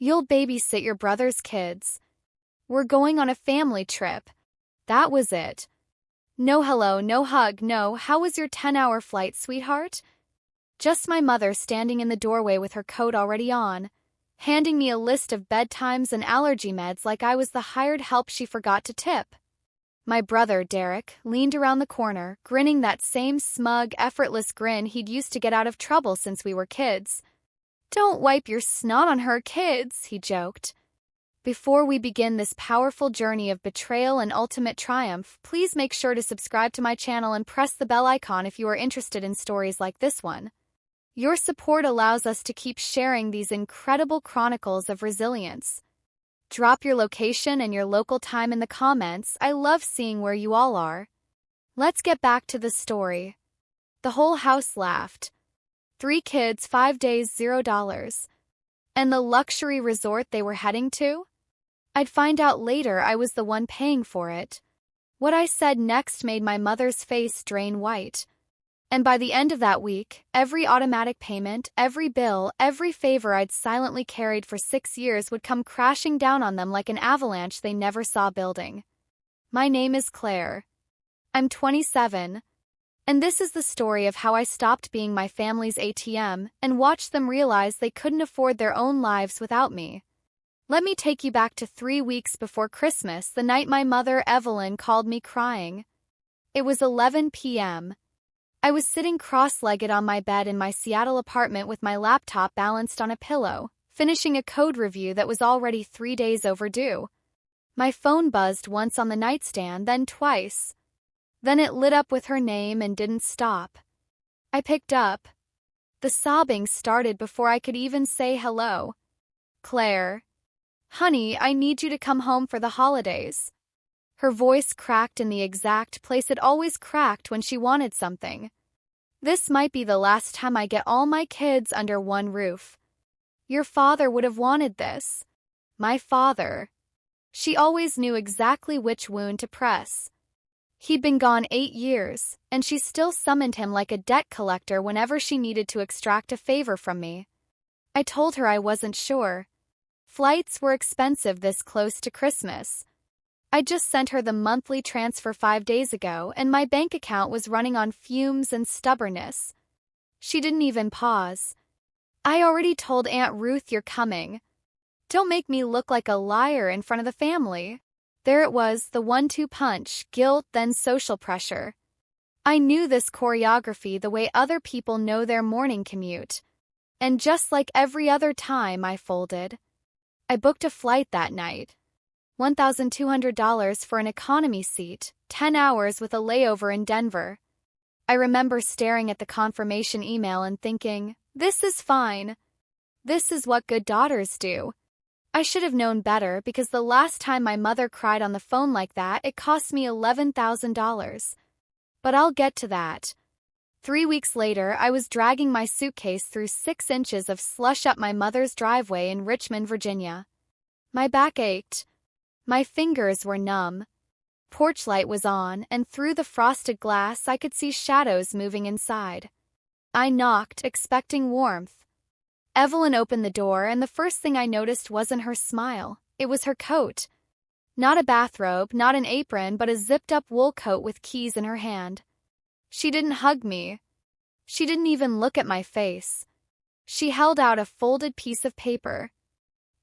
You'll babysit your brother's kids. We're going on a family trip. That was it. No hello, no hug, no, how was your 10-hour flight, sweetheart? Just my mother standing in the doorway with her coat already on, handing me a list of bedtimes and allergy meds like I was the hired help she forgot to tip. My brother, Derek, leaned around the corner, grinning that same smug, effortless grin he'd used to get out of trouble since we were kids. Don't wipe your snot on her, kids, he joked. Before we begin this powerful journey of betrayal and ultimate triumph, please make sure to subscribe to my channel and press the bell icon if you are interested in stories like this one. Your support allows us to keep sharing these incredible chronicles of resilience. Drop your location and your local time in the comments. I love seeing where you all are. Let's get back to the story. The whole house laughed. 3 kids, 5 days, $0. And the luxury resort they were heading to? I'd find out later I was the one paying for it. What I said next made my mother's face drain white. And by the end of that week, every automatic payment, every bill, every favor I'd silently carried for 6 years would come crashing down on them like an avalanche they never saw building. My name is Claire. I'm 27. And this is the story of how I stopped being my family's ATM and watched them realize they couldn't afford their own lives without me. Let me take you back to 3 weeks before Christmas, the night my mother, Evelyn, called me crying. It was 11 p.m. I was sitting cross-legged on my bed in my Seattle apartment with my laptop balanced on a pillow, finishing a code review that was already 3 days overdue. My phone buzzed once on the nightstand, then twice. Then it lit up with her name and didn't stop. I picked up. The sobbing started before I could even say hello. Claire. Honey, I need you to come home for the holidays. Her voice cracked in the exact place it always cracked when she wanted something. This might be the last time I get all my kids under one roof. Your father would have wanted this. My father. She always knew exactly which wound to press. He'd been gone 8 years, and she still summoned him like a debt collector whenever she needed to extract a favor from me. I told her I wasn't sure. Flights were expensive this close to Christmas. I just sent her the monthly transfer 5 days ago, and my bank account was running on fumes and stubbornness. She didn't even pause. I already told Aunt Ruth you're coming. Don't make me look like a liar in front of the family. There it was, the 1-2 punch, guilt, then social pressure. I knew this choreography the way other people know their morning commute. And just like every other time, I folded. I booked a flight that night. $1,200 for an economy seat, 10 hours with a layover in Denver. I remember staring at the confirmation email and thinking, this is fine. This is what good daughters do. I should have known better because the last time my mother cried on the phone like that, it cost me $11,000. But I'll get to that. 3 weeks later, I was dragging my suitcase through 6 inches of slush up my mother's driveway in Richmond, Virginia. My back ached. My fingers were numb. Porch light was on, and through the frosted glass I could see shadows moving inside. I knocked, expecting warmth. Evelyn opened the door, and the first thing I noticed wasn't her smile. It was her coat. Not a bathrobe, not an apron, but a zipped-up wool coat with keys in her hand. She didn't hug me. She didn't even look at my face. She held out a folded piece of paper.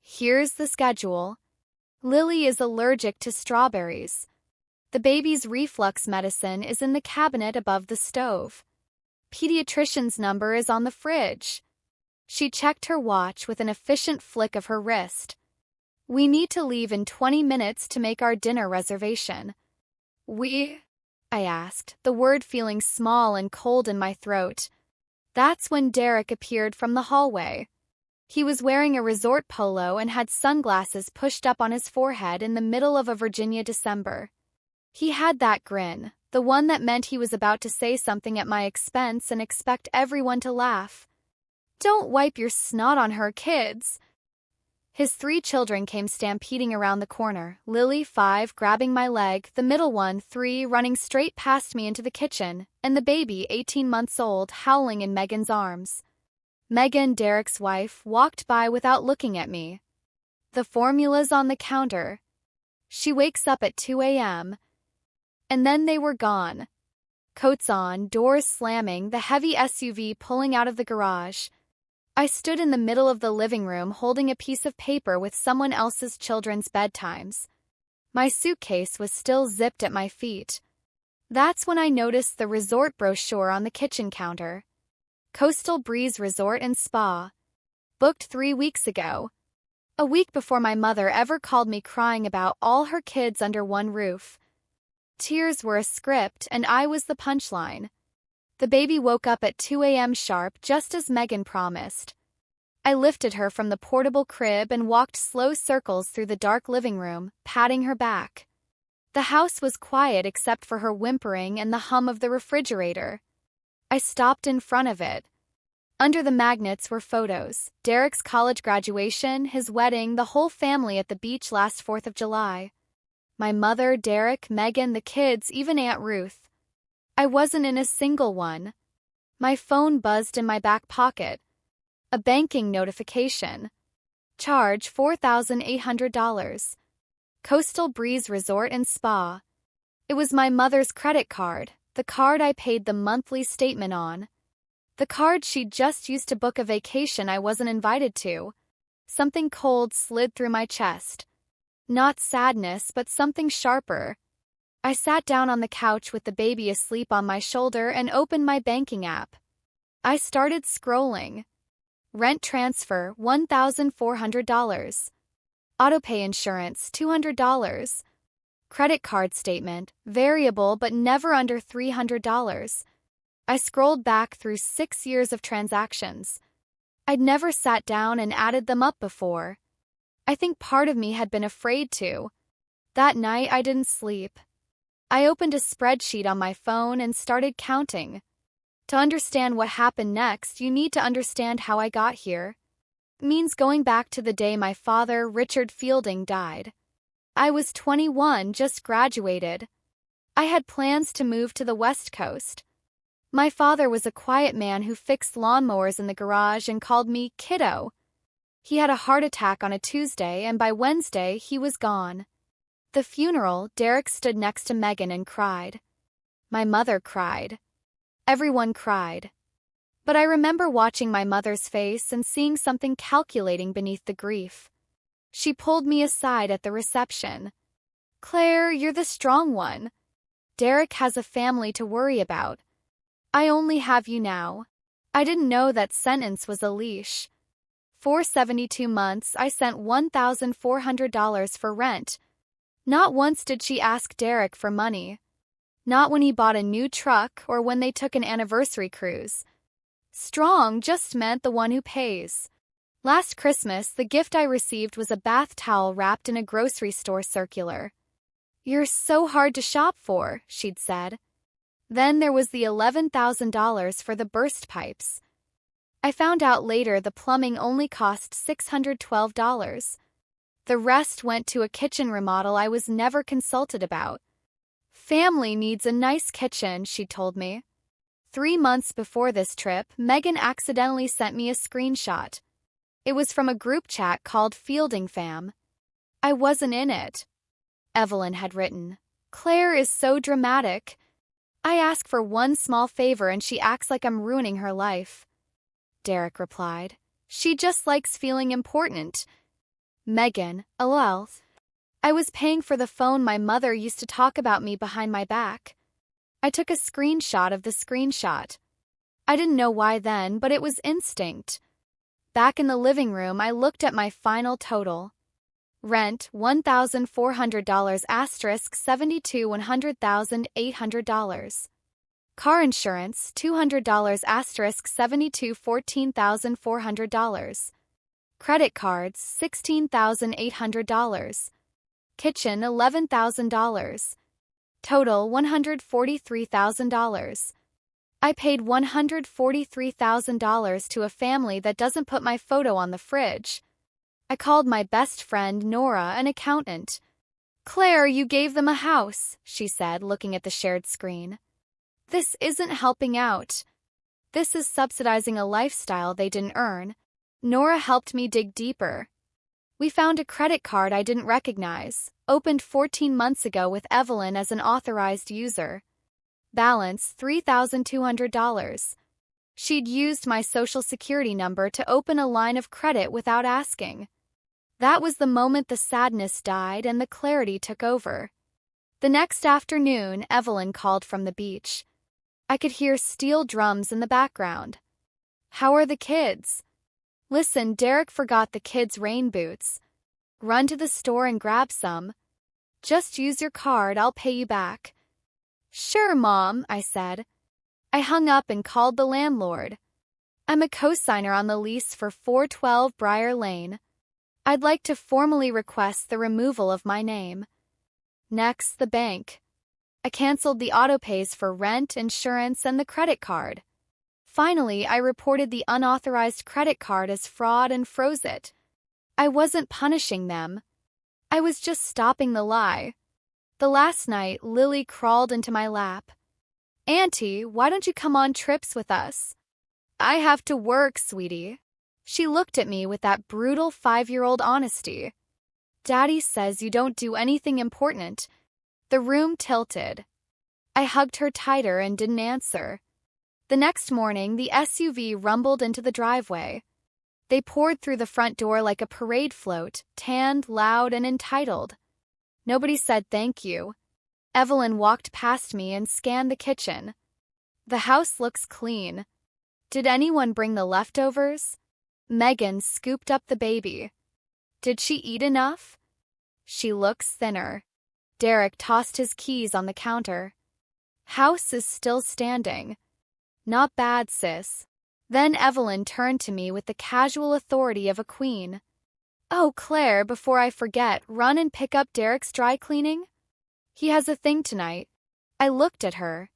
Here's the schedule. Lily is allergic to strawberries. The baby's reflux medicine is in the cabinet above the stove. Pediatrician's number is on the fridge. She checked her watch with an efficient flick of her wrist. We need to leave in 20 minutes to make our dinner reservation. I asked, the word feeling small and cold in my throat. That's when Derek appeared from the hallway. He was wearing a resort polo and had sunglasses pushed up on his forehead in the middle of a Virginia December. He had that grin, the one that meant he was about to say something at my expense and expect everyone to laugh. Don't wipe your snot on her, kids. His 3 children came stampeding around the corner, Lily, 5, grabbing my leg, the middle one, 3, running straight past me into the kitchen, and the baby, 18 months old, howling in Megan's arms. Megan, Derek's wife, walked by without looking at me. The formulas on the counter. She wakes up at 2 a.m. And then they were gone. Coats on, doors slamming, the heavy SUV pulling out of the garage. I stood in the middle of the living room holding a piece of paper with someone else's children's bedtimes. My suitcase was still zipped at my feet. That's when I noticed the resort brochure on the kitchen counter. Coastal Breeze Resort and Spa. Booked 3 weeks ago. A week before my mother ever called me crying about all her kids under one roof. Tears were a script and I was the punchline. The baby woke up at 2 a.m. sharp just as Megan promised. I lifted her from the portable crib and walked slow circles through the dark living room, patting her back. The house was quiet except for her whimpering and the hum of the refrigerator. I stopped in front of it. Under the magnets were photos: Derek's college graduation, his wedding, the whole family at the beach last 4th of July. My mother, Derek, Megan, the kids, even Aunt Ruth. I wasn't in a single one. My phone buzzed in my back pocket. A banking notification. Charge $4,800. Coastal Breeze Resort and Spa. It was my mother's credit card, the card I paid the monthly statement on. The card she'd just used to book a vacation I wasn't invited to. Something cold slid through my chest. Not sadness, but something sharper. I sat down on the couch with the baby asleep on my shoulder and opened my banking app. I started scrolling. Rent transfer, $1,400. Autopay insurance, $200. Credit card statement, variable but never under $300. I scrolled back through 6 years of transactions. I'd never sat down and added them up before. I think part of me had been afraid to. That night I didn't sleep. I opened a spreadsheet on my phone and started counting. To understand what happened next, you need to understand how I got here. It means going back to the day my father, Richard Fielding, died. I was 21, just graduated. I had plans to move to the West Coast. My father was a quiet man who fixed lawnmowers in the garage and called me kiddo. He had a heart attack on a Tuesday, and by Wednesday he was gone. The funeral, Derek stood next to Megan and cried. My mother cried. Everyone cried. But I remember watching my mother's face and seeing something calculating beneath the grief. She pulled me aside at the reception. Claire, you're the strong one. Derek has a family to worry about. I only have you now. I didn't know that sentence was a leash. For 72 months, I sent $1,400 for rent. Not once did she ask Derek for money. Not when he bought a new truck or when they took an anniversary cruise. Strong just meant the one who pays. Last Christmas, the gift I received was a bath towel wrapped in a grocery store circular. You're so hard to shop for, she'd said. Then there was the $11,000 for the burst pipes. I found out later the plumbing only cost $612. The rest went to a kitchen remodel I was never consulted about. Family needs a nice kitchen, she told me. 3 months before this trip, Megan accidentally sent me a screenshot. It was from a group chat called Fielding Fam. I wasn't in it. Evelyn had written, Claire is so dramatic. I ask for one small favor and she acts like I'm ruining her life. Derek replied, she just likes feeling important. Megan, lol. I was paying for the phone my mother used to talk about me behind my back. I took a screenshot of the screenshot. I didn't know why then, but it was instinct. Back in the living room, I looked at my final total. Rent, $1,400 asterisk 72 $100,800. Car insurance, $200 asterisk 72 $14,400. Credit cards, $16,800. Kitchen, $11,000. Total, $143,000. I paid $143,000 to a family that doesn't put my photo on the fridge. I called my best friend, Nora, an accountant. Claire, you gave them a house, she said, looking at the shared screen. This isn't helping out. This is subsidizing a lifestyle they didn't earn. Nora helped me dig deeper. We found a credit card I didn't recognize, opened 14 months ago with Evelyn as an authorized user. Balance $3,200. She'd used my social security number to open a line of credit without asking. That was the moment the sadness died and the clarity took over. The next afternoon, Evelyn called from the beach. I could hear steel drums in the background. How are the kids? Listen, Derek forgot the kids' rain boots. Run to the store and grab some. Just use your card, I'll pay you back. Sure, Mom, I said. I hung up and called the landlord. I'm a co-signer on the lease for 412 Briar Lane. I'd like to formally request the removal of my name. Next, the bank. I canceled the autopays for rent, insurance, and the credit card. Finally, I reported the unauthorized credit card as fraud and froze it. I wasn't punishing them. I was just stopping the lie. The last night, Lily crawled into my lap. Auntie, why don't you come on trips with us? I have to work, sweetie. She looked at me with that brutal 5-year-old honesty. Daddy says you don't do anything important. The room tilted. I hugged her tighter and didn't answer. The next morning, the SUV rumbled into the driveway. They poured through the front door like a parade float, tanned, loud, and entitled. Nobody said thank you. Evelyn walked past me and scanned the kitchen. The house looks clean. Did anyone bring the leftovers? Megan scooped up the baby. Did she eat enough? She looks thinner. Derek tossed his keys on the counter. House is still standing. Not bad, sis. Then Evelyn turned to me with the casual authority of a queen. Oh, Claire, before I forget, run and pick up Derek's dry cleaning? He has a thing tonight. I looked at her.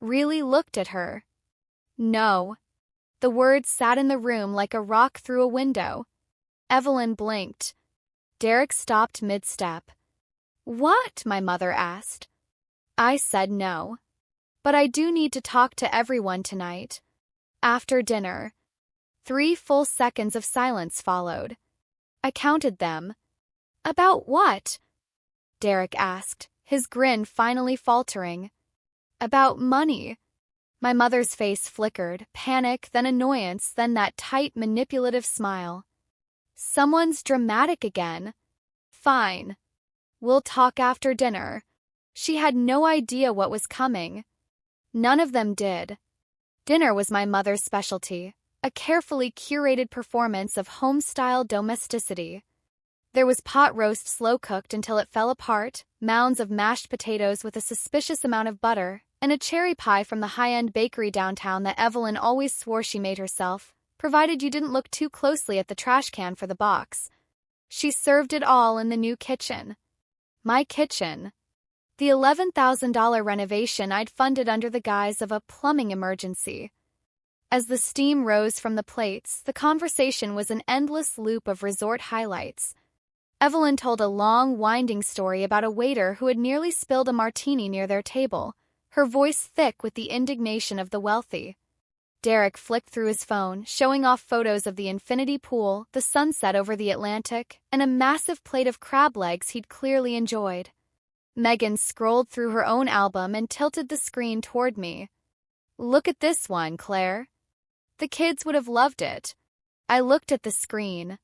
Really looked at her. No. The words sat in the room like a rock through a window. Evelyn blinked. Derek stopped mid-step. What? My mother asked. I said no. But I do need to talk to everyone tonight. After dinner. 3 full seconds of silence followed. I counted them. About what? Derek asked, his grin finally faltering. About money. My mother's face flickered, panic, then annoyance, then that tight, manipulative smile. Someone's dramatic again. Fine. We'll talk after dinner. She had no idea what was coming. None of them did. Dinner was my mother's specialty, a carefully curated performance of home-style domesticity. There was pot roast slow-cooked until it fell apart, mounds of mashed potatoes with a suspicious amount of butter, and a cherry pie from the high-end bakery downtown that Evelyn always swore she made herself, provided you didn't look too closely at the trash can for the box. She served it all in the new kitchen. My kitchen. The $11,000 renovation I'd funded under the guise of a plumbing emergency. As the steam rose from the plates, the conversation was an endless loop of resort highlights. Evelyn told a long, winding story about a waiter who had nearly spilled a martini near their table, her voice thick with the indignation of the wealthy. Derek flicked through his phone, showing off photos of the infinity pool, the sunset over the Atlantic, and a massive plate of crab legs he'd clearly enjoyed. Megan scrolled through her own album and tilted the screen toward me. Look at this one, Claire. The kids would have loved it. I looked at the screen.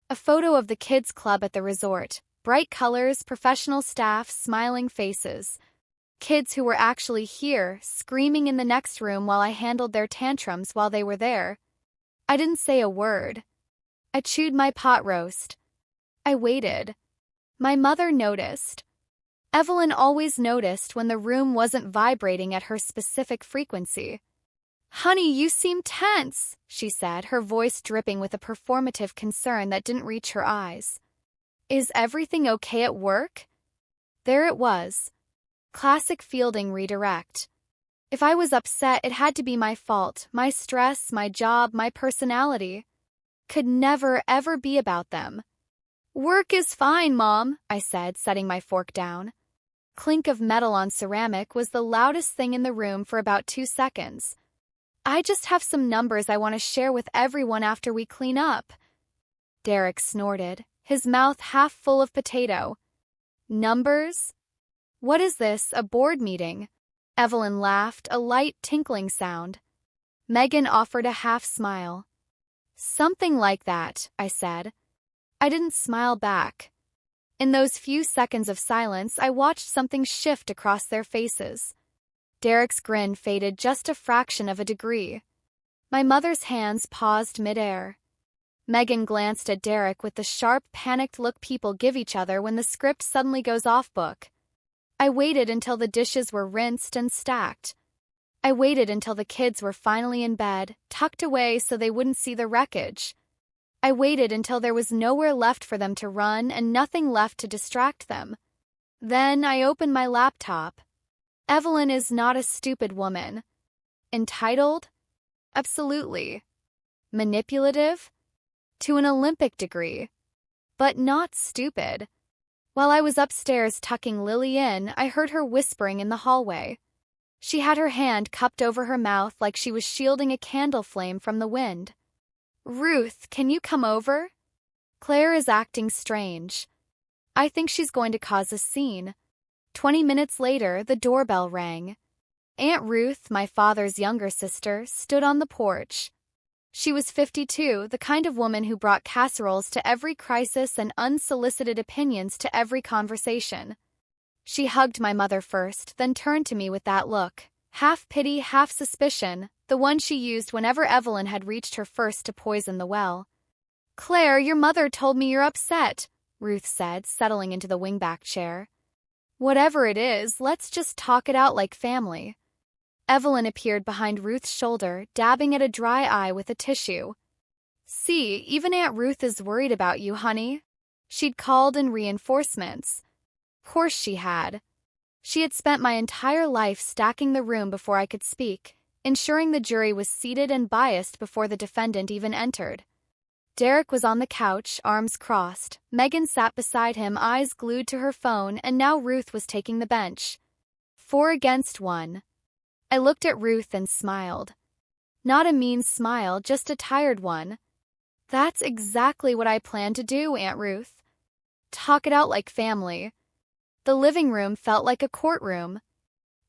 A photo of the kids' club at the resort. Bright colors, professional staff, smiling faces. Kids who were actually here, screaming in the next room while I handled their tantrums while they were there. I didn't say a word. I chewed my pot roast. I waited. My mother noticed. Evelyn always noticed when the room wasn't vibrating at her specific frequency. Honey, you seem tense, she said, her voice dripping with a performative concern that didn't reach her eyes. Is everything okay at work? There it was. Classic Fielding redirect. If I was upset, it had to be my fault, my stress, my job, my personality. Could never, ever be about them. Work is fine, Mom, I said, setting my fork down. Clink of metal on ceramic was the loudest thing in the room for about 2 seconds. I just have some numbers I want to share with everyone after we clean up. Derek snorted, his mouth half full of potato. Numbers? What is this, a board meeting? Evelyn laughed, a light tinkling sound. Megan offered a half smile. Something like that, I said. I didn't smile back. In those few seconds of silence, I watched something shift across their faces. Derek's grin faded just a fraction of a degree. My mother's hands paused midair. Megan glanced at Derek with the sharp, panicked look people give each other when the script suddenly goes off book. I waited until the dishes were rinsed and stacked. I waited until the kids were finally in bed, tucked away so they wouldn't see the wreckage. I waited until there was nowhere left for them to run and nothing left to distract them. Then I opened my laptop. Evelyn is not a stupid woman. Entitled? Absolutely. Manipulative? To an Olympic degree. But not stupid. While I was upstairs tucking Lily in, I heard her whispering in the hallway. She had her hand cupped over her mouth like she was shielding a candle flame from the wind. Ruth, can you come over? Claire is acting strange. I think she's going to cause a scene. 20 minutes later, the doorbell rang. Aunt Ruth, my father's younger sister, stood on the porch. She was 52, the kind of woman who brought casseroles to every crisis and unsolicited opinions to every conversation. She hugged my mother first, then turned to me with that look, half pity, half suspicion, the one she used whenever Evelyn had reached her first to poison the well. Claire, your mother told me you're upset, Ruth said, settling into the wingback chair. Whatever it is, let's just talk it out like family. Evelyn appeared behind Ruth's shoulder, dabbing at a dry eye with a tissue. See, even Aunt Ruth is worried about you, honey. She'd called in reinforcements. Course she had. She had spent my entire life stacking the room before I could speak, ensuring the jury was seated and biased before the defendant even entered. Derek was on the couch, arms crossed. Megan sat beside him, eyes glued to her phone, and now Ruth was taking the bench. 4 against 1. I looked at Ruth and smiled. Not a mean smile, just a tired one. That's exactly what I planned to do, Aunt Ruth. Talk it out like family. The living room felt like a courtroom.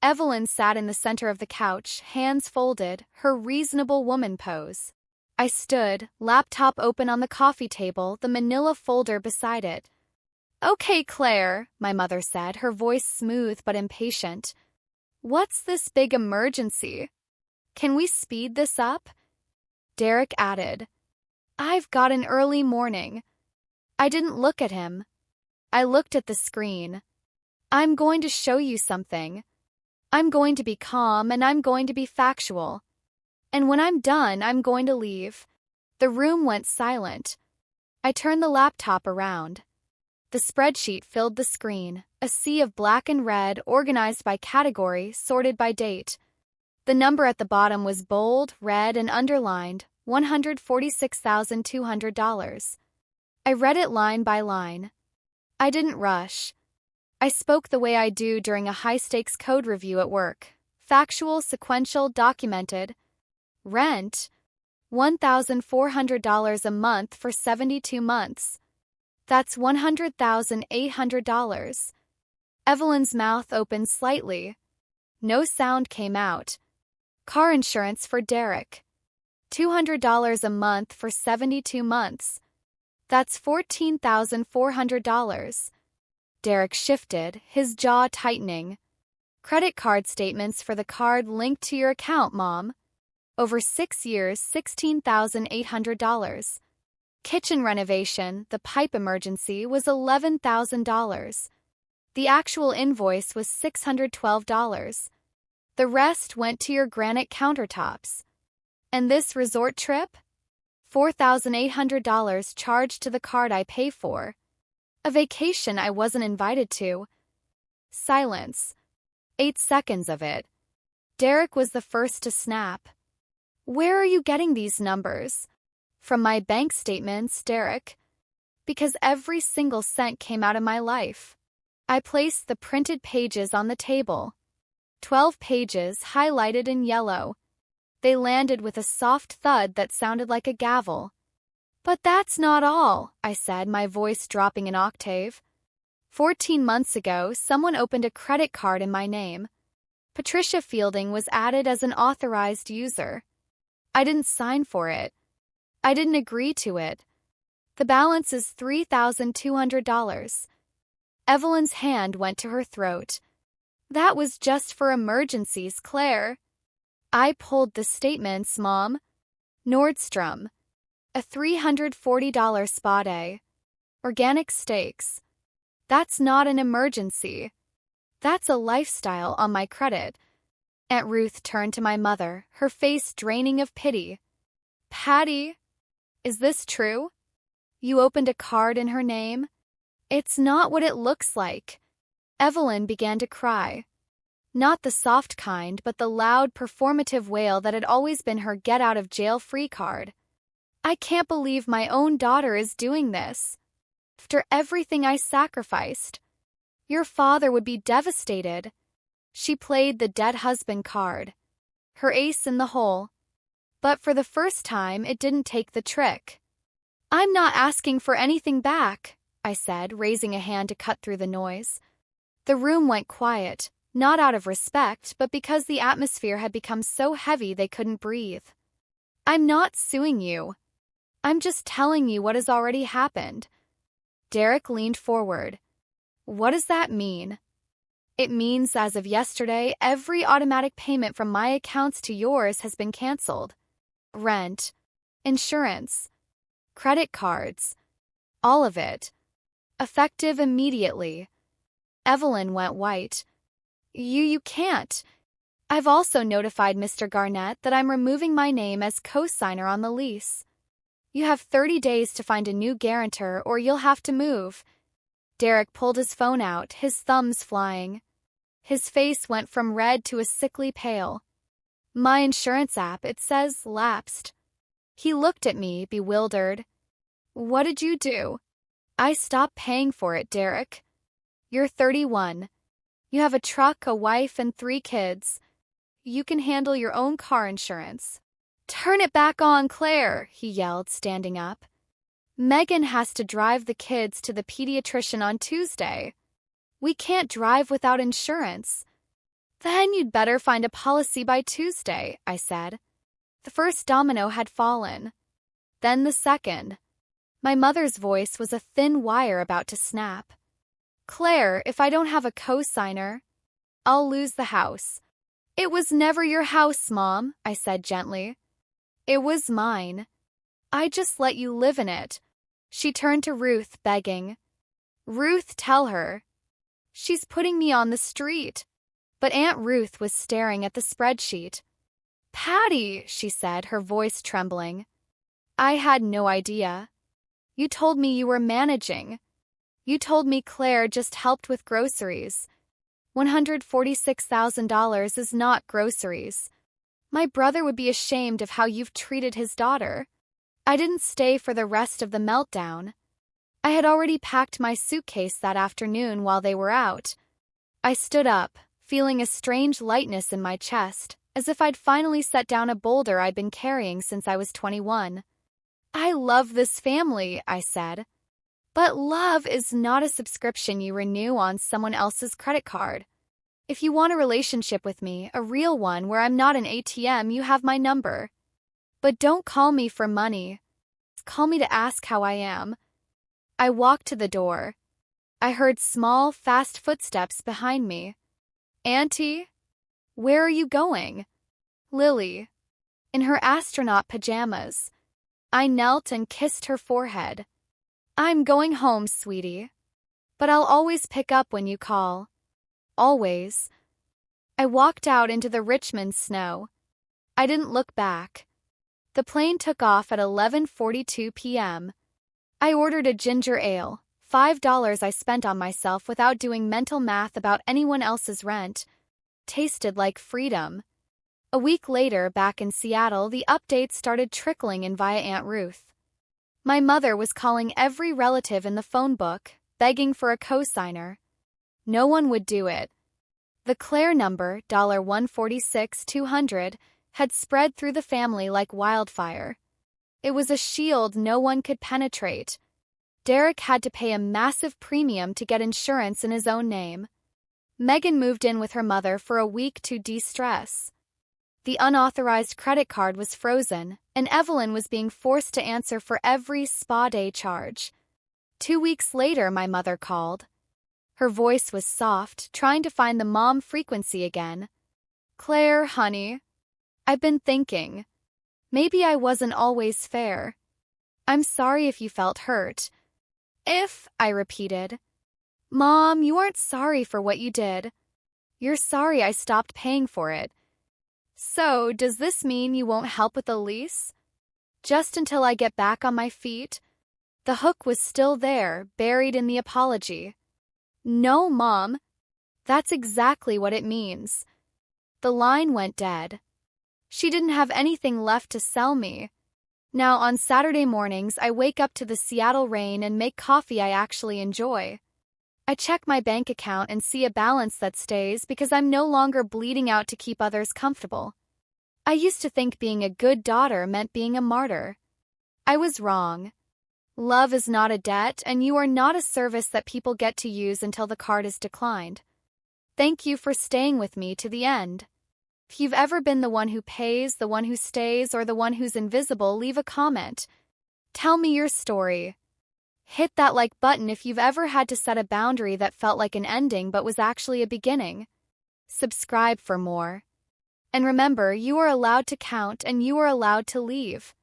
Evelyn sat in the center of the couch, hands folded, her reasonable woman pose. I stood, laptop open on the coffee table, the manila folder beside it. Okay, Claire, my mother said, her voice smooth but impatient. What's this big emergency? Can we speed this up? Derek added. I've got an early morning. I didn't look at him. I looked at the screen. I'm going to show you something. I'm going to be calm and I'm going to be factual. And when I'm done, I'm going to leave. The room went silent. I turned the laptop around. The spreadsheet filled the screen, a sea of black and red organized by category, sorted by date. The number at the bottom was bold, red, and underlined, $146,200. I read it line by line. I didn't rush. I spoke the way I do during a high-stakes code review at work. Factual, sequential, documented. Rent? $1,400 a month for 72 months. That's $100,800. Evelyn's mouth opened slightly. No sound came out. Car insurance for Derek. $200 a month for 72 months. That's $14,400. Derek shifted, his jaw tightening. Credit card statements for the card linked to your account, Mom. Over 6 years, $16,800. Kitchen renovation, the pipe emergency, was $11,000. The actual invoice was $612. The rest went to your granite countertops. And this resort trip? $4,800 charged to the card I pay for. A vacation I wasn't invited to. Silence. 8 seconds of it. Derek was the first to snap. Where are you getting these numbers? From my bank statements, Derek. Because every single cent came out of my life. I placed the printed pages on the table. 12 pages highlighted in yellow. They landed with a soft thud that sounded like a gavel. But that's not all, I said, my voice dropping an octave. 14 months ago, someone opened a credit card in my name. Patricia Fielding was added as an authorized user. I didn't sign for it. I didn't agree to it. The balance is $3,200. Evelyn's hand went to her throat. That was just for emergencies, Claire. I pulled the statements, Mom. Nordstrom. A $340 spa day. Organic steaks. That's not an emergency. That's a lifestyle on my credit. Aunt Ruth turned to my mother, her face draining of pity. Patty, is this true? You opened a card in her name? It's not what it looks like. Evelyn began to cry. Not the soft kind, but the loud, performative wail that had always been her get-out-of-jail-free card. I can't believe my own daughter is doing this. After everything I sacrificed. Your father would be devastated. She played the dead husband card. Her ace in the hole. But for the first time, it didn't take the trick. I'm not asking for anything back, I said, raising a hand to cut through the noise. The room went quiet, not out of respect, but because the atmosphere had become so heavy they couldn't breathe. I'm not suing you. I'm just telling you what has already happened. Derek leaned forward. What does that mean? It means as of yesterday, every automatic payment from my accounts to yours has been canceled. Rent, insurance, credit cards, all of it. Effective immediately. Evelyn went white. You can't. I've also notified Mr. Garnett that I'm removing my name as co-signer on the lease. You have 30 days to find a new guarantor or you'll have to move. Derek pulled his phone out, his thumbs flying. His face went from red to a sickly pale. My insurance app, it says lapsed. He looked at me, bewildered. What did you do? I stopped paying for it, Derek. You're 31. You have a truck, a wife, and 3 kids. You can handle your own car insurance. Turn it back on, Claire, he yelled, standing up. Megan has to drive the kids to the pediatrician on Tuesday. We can't drive without insurance. Then you'd better find a policy by Tuesday, I said. The first domino had fallen. Then the second. My mother's voice was a thin wire about to snap. Claire, if I don't have a co-signer, I'll lose the house. It was never your house, Mom, I said gently. It was mine. I just let you live in it. She turned to Ruth, begging. Ruth, tell her. She's putting me on the street. But Aunt Ruth was staring at the spreadsheet. Patty, she said, her voice trembling. I had no idea. You told me you were managing. You told me Claire just helped with groceries. $146,000 is not groceries. My brother would be ashamed of how you've treated his daughter. I didn't stay for the rest of the meltdown. I had already packed my suitcase that afternoon while they were out. I stood up, feeling a strange lightness in my chest, as if I'd finally set down a boulder I'd been carrying since I was 21. I love this family, I said. But love is not a subscription you renew on someone else's credit card. If you want a relationship with me, a real one where I'm not an ATM, you have my number. But don't call me for money. Call me to ask how I am. I walked to the door. I heard small, fast footsteps behind me. Auntie? Where are you going? Lily. In her astronaut pajamas. I knelt and kissed her forehead. I'm going home, sweetie. But I'll always pick up when you call. Always. I walked out into the Richmond snow. I didn't look back. The plane took off at 11:42 p.m. I ordered a ginger ale, $5 I spent on myself without doing mental math about anyone else's rent. Tasted like freedom. A week later, back in Seattle, the updates started trickling in via Aunt Ruth. My mother was calling every relative in the phone book, begging for a co-signer. No one would do it. The Claire number, $146,200, had spread through the family like wildfire. It was a shield no one could penetrate. Derek had to pay a massive premium to get insurance in his own name. Megan moved in with her mother for a week to de-stress. The unauthorized credit card was frozen, and Evelyn was being forced to answer for every spa day charge. 2 weeks later, my mother called. Her voice was soft, trying to find the mom frequency again. "Claire, honey, I've been thinking. Maybe I wasn't always fair. I'm sorry if you felt hurt." "If," I repeated. "Mom, you aren't sorry for what you did. You're sorry I stopped paying for it. So, does this mean you won't help with the lease? Just until I get back on my feet?" The hook was still there, buried in the apology. "No, Mom. That's exactly what it means." The line went dead. She didn't have anything left to sell me. Now, on Saturday mornings, I wake up to the Seattle rain and make coffee I actually enjoy. I check my bank account and see a balance that stays because I'm no longer bleeding out to keep others comfortable. I used to think being a good daughter meant being a martyr. I was wrong. Love is not a debt, and you are not a service that people get to use until the card is declined. Thank you for staying with me to the end. If you've ever been the one who pays, the one who stays, or the one who's invisible, leave a comment. Tell me your story. Hit that like button if you've ever had to set a boundary that felt like an ending but was actually a beginning. Subscribe for more. And remember, you are allowed to count and you are allowed to leave.